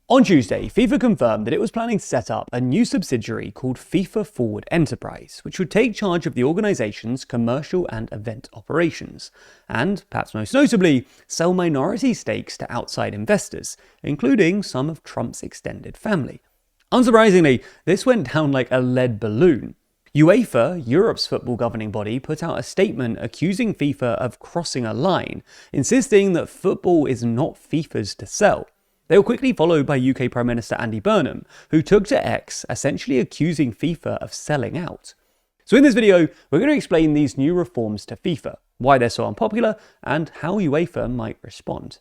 On Tuesday, FIFA confirmed that it was planning to set up a new subsidiary called FIFA Forward Enterprise, which would take charge of the organization's commercial and event operations, and, perhaps most notably, sell minority stakes to outside investors, including some of Trump's extended family. Unsurprisingly, this went down like a lead balloon. UEFA, Europe's football governing body, put out a statement accusing FIFA of crossing a line, insisting that football is not FIFA's to sell. They were quickly followed by UK Prime Minister Andy Burnham, who took to X, essentially accusing FIFA of selling out. So in this video, we're going to explain these new reforms to FIFA, why they're so unpopular, and how UEFA might respond.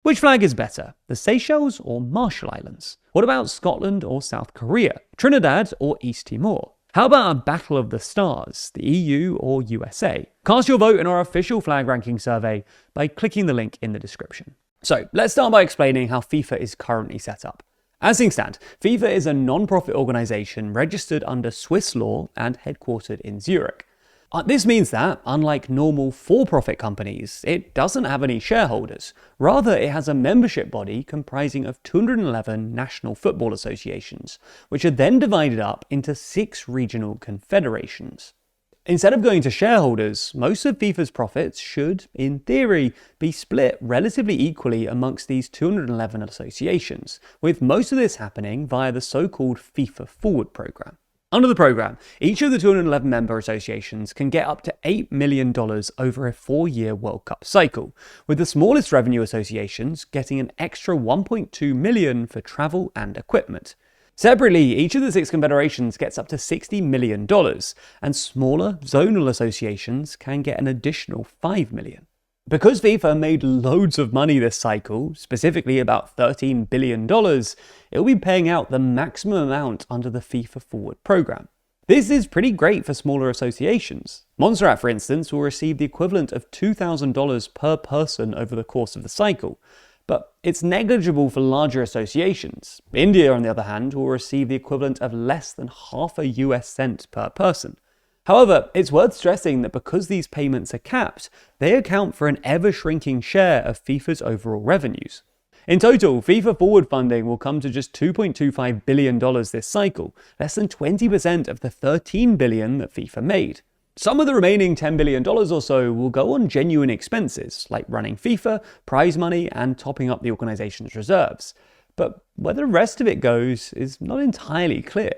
Which flag is better, the Seychelles or Marshall Islands? What about Scotland or South Korea, Trinidad or East Timor? How about a battle of the stars, the EU or USA? Cast your vote in our official flag ranking survey by clicking the link in the description. So let's start by explaining how FIFA is currently set up. As things stand, FIFA is a non-profit organization registered under Swiss law and headquartered in Zurich. This means that, unlike normal for-profit companies, it doesn't have any shareholders. Rather, it has a membership body comprising of 211 national football associations, which are then divided up into 6 regional confederations. Instead of going to shareholders, most of FIFA's profits should, in theory, be split relatively equally amongst these 211 associations, with most of this happening via the so-called FIFA Forward program. Under the program, each of the 211 member associations can get up to $8 million over a 4-year World Cup cycle, with the smallest revenue associations getting an extra $1.2 million for travel and equipment. Separately, each of the 6 confederations gets up to $60 million, and smaller zonal associations can get an additional $5 million. Because FIFA made loads of money this cycle, specifically about $13 billion, it will be paying out the maximum amount under the FIFA Forward program. This is pretty great for smaller associations. Montserrat, for instance, will receive the equivalent of $2,000 per person over the course of the cycle, but it's negligible for larger associations. India, on the other hand, will receive the equivalent of less than half a US cent per person. However, it's worth stressing that because these payments are capped, they account for an ever-shrinking share of FIFA's overall revenues. In total, FIFA Forward funding will come to just $2.25 billion this cycle, less than 20% of the $13 billion that FIFA made. Some of the remaining $10 billion or so will go on genuine expenses, like running FIFA, prize money, and topping up the organization's reserves. But where the rest of it goes is not entirely clear.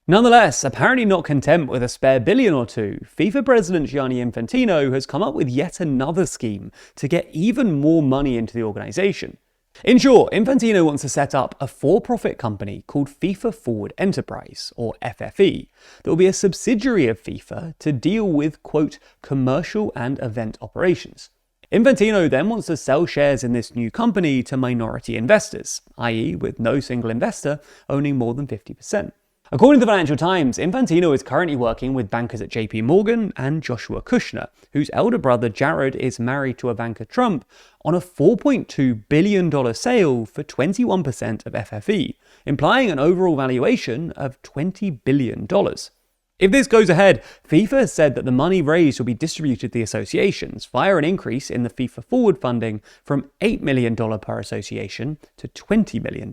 Nonetheless, apparently not content with a spare billion or two, FIFA President Gianni Infantino has come up with yet another scheme to get even more money into the organization. In short, Infantino wants to set up a for-profit company called FIFA Forward Enterprise, or FFE, that will be a subsidiary of FIFA to deal with, quote, commercial and event operations. Infantino then wants to sell shares in this new company to minority investors, i.e. with no single investor owning more than 50%. According to the Financial Times, Infantino is currently working with bankers at JP Morgan and Joshua Kushner, whose elder brother Jared is married to Ivanka Trump, on a $4.2 billion sale for 21% of FFE, implying an overall valuation of $20 billion. If this goes ahead, FIFA has said that the money raised will be distributed to the associations via an increase in the FIFA Forward funding from $8 million per association to $20 million.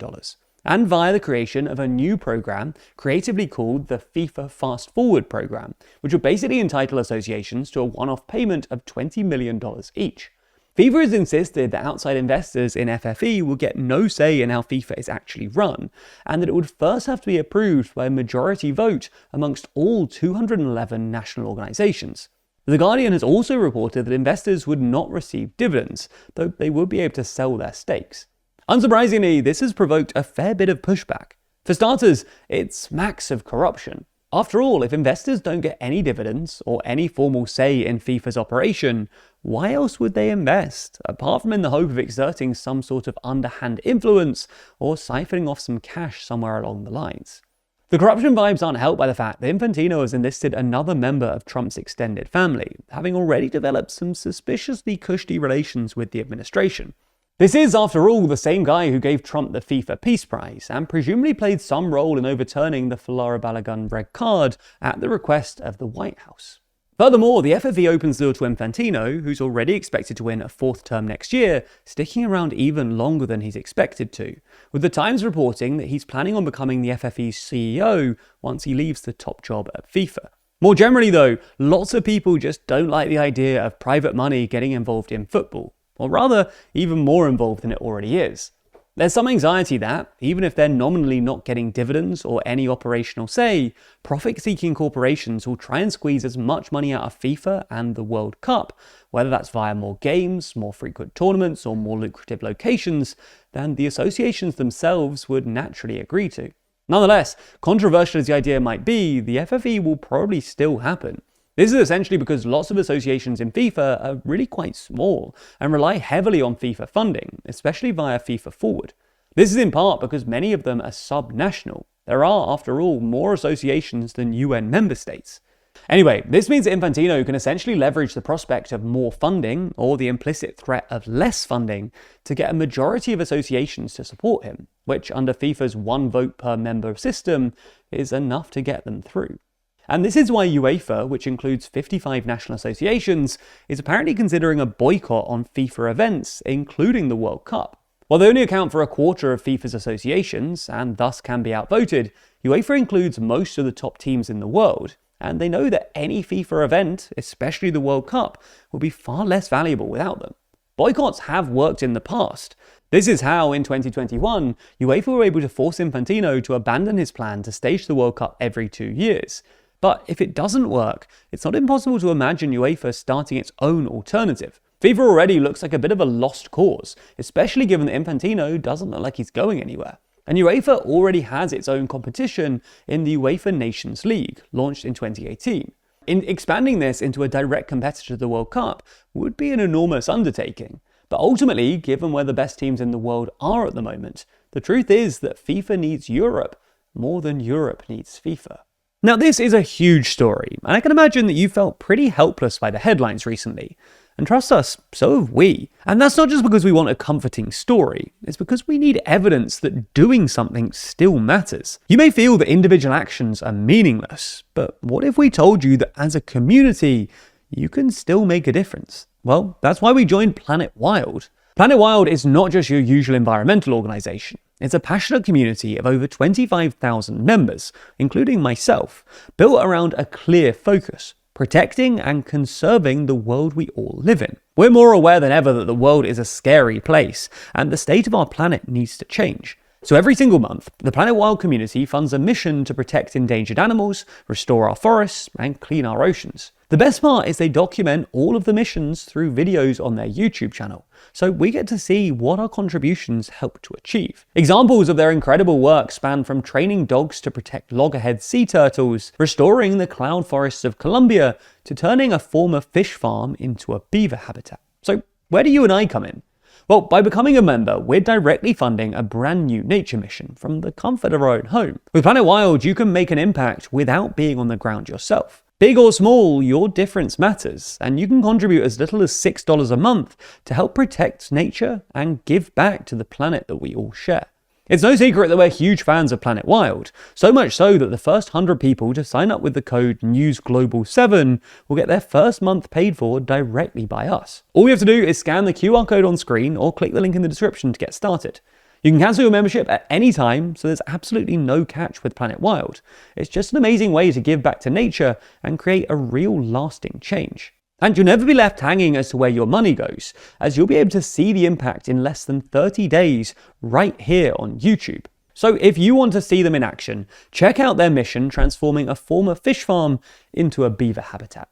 And via the creation of a new program creatively called the FIFA Fast Forward program, which will basically entitle associations to a one-off payment of $20 million each. FIFA has insisted that outside investors in FFE will get no say in how FIFA is actually run, and that it would first have to be approved by a majority vote amongst all 211 national organizations. The Guardian has also reported that investors would not receive dividends, though they would be able to sell their stakes. Unsurprisingly, this has provoked a fair bit of pushback. For starters, it smacks of corruption. After all, if investors don't get any dividends or any formal say in FIFA's operation, why else would they invest, apart from in the hope of exerting some sort of underhand influence or siphoning off some cash somewhere along the lines? The corruption vibes aren't helped by the fact that Infantino has enlisted another member of Trump's extended family, having already developed some suspiciously cushy relations with the administration. This is, after all, the same guy who gave Trump the FIFA Peace Prize and presumably played some role in overturning the Falara Balogun red card at the request of the White House. Furthermore, the FFE opens the door to Infantino, who's already expected to win a fourth term next year, sticking around even longer than he's expected to, with the Times reporting that he's planning on becoming the FFE's CEO once he leaves the top job at FIFA. More generally though, lots of people just don't like the idea of private money getting involved in football, or rather, even more involved than it already is. There's some anxiety that, even if they're nominally not getting dividends or any operational say, profit-seeking corporations will try and squeeze as much money out of FIFA and the World Cup, whether that's via more games, more frequent tournaments, or more lucrative locations, than the associations themselves would naturally agree to. Nonetheless, controversial as the idea might be, the FFE will probably still happen. This is essentially because lots of associations in FIFA are really quite small and rely heavily on FIFA funding, especially via FIFA Forward. This is in part because many of them are sub-national. There are, after all, more associations than UN member states. Anyway, this means that Infantino can essentially leverage the prospect of more funding, or the implicit threat of less funding, to get a majority of associations to support him, which under FIFA's one vote per member system is enough to get them through. And this is why UEFA, which includes 55 national associations, is apparently considering a boycott on FIFA events, including the World Cup. While they only account for a quarter of FIFA's associations, and thus can be outvoted, UEFA includes most of the top teams in the world, and they know that any FIFA event, especially the World Cup, will be far less valuable without them. Boycotts have worked in the past. This is how, in 2021, UEFA were able to force Infantino to abandon his plan to stage the World Cup every 2 years. But if it doesn't work, it's not impossible to imagine UEFA starting its own alternative. FIFA already looks like a bit of a lost cause, especially given that Infantino doesn't look like he's going anywhere. And UEFA already has its own competition in the UEFA Nations League, launched in 2018. Expanding this into a direct competitor to the World Cup would be an enormous undertaking. But ultimately, given where the best teams in the world are at the moment, the truth is that FIFA needs Europe more than Europe needs FIFA. Now, this is a huge story, and I can imagine that you felt pretty helpless by the headlines recently. And trust us, so have we. And that's not just because we want a comforting story, it's because we need evidence that doing something still matters. You may feel that individual actions are meaningless, but what if we told you that as a community, you can still make a difference? Well, that's why we joined Planet Wild. Planet Wild is not just your usual environmental organisation. It's a passionate community of over 25,000 members, including myself, built around a clear focus: protecting and conserving the world we all live in. We're more aware than ever that the world is a scary place, and the state of our planet needs to change. So every single month, the Planet Wild community funds a mission to protect endangered animals, restore our forests, and clean our oceans. The best part is they document all of the missions through videos on their YouTube channel, so we get to see what our contributions help to achieve. Examples of their incredible work span from training dogs to protect loggerhead sea turtles, restoring the cloud forests of Colombia, to turning a former fish farm into a beaver habitat. So where do you and I come in? Well, by becoming a member, we're directly funding a brand new nature mission from the comfort of our own home. With Planet Wild, you can make an impact without being on the ground yourself. Big or small, your difference matters, and you can contribute as little as $6 a month to help protect nature and give back to the planet that we all share. It's no secret that we're huge fans of Planet Wild, so much so that the first 100 people to sign up with the code NEWSGLOBAL7 will get their first month paid for directly by us. All you have to do is scan the QR code on screen or click the link in the description to get started. You can cancel your membership at any time, so there's absolutely no catch with Planet Wild. It's just an amazing way to give back to nature and create a real lasting change. And you'll never be left hanging as to where your money goes, as you'll be able to see the impact in less than 30 days right here on YouTube. So if you want to see them in action, check out their mission transforming a former fish farm into a beaver habitat.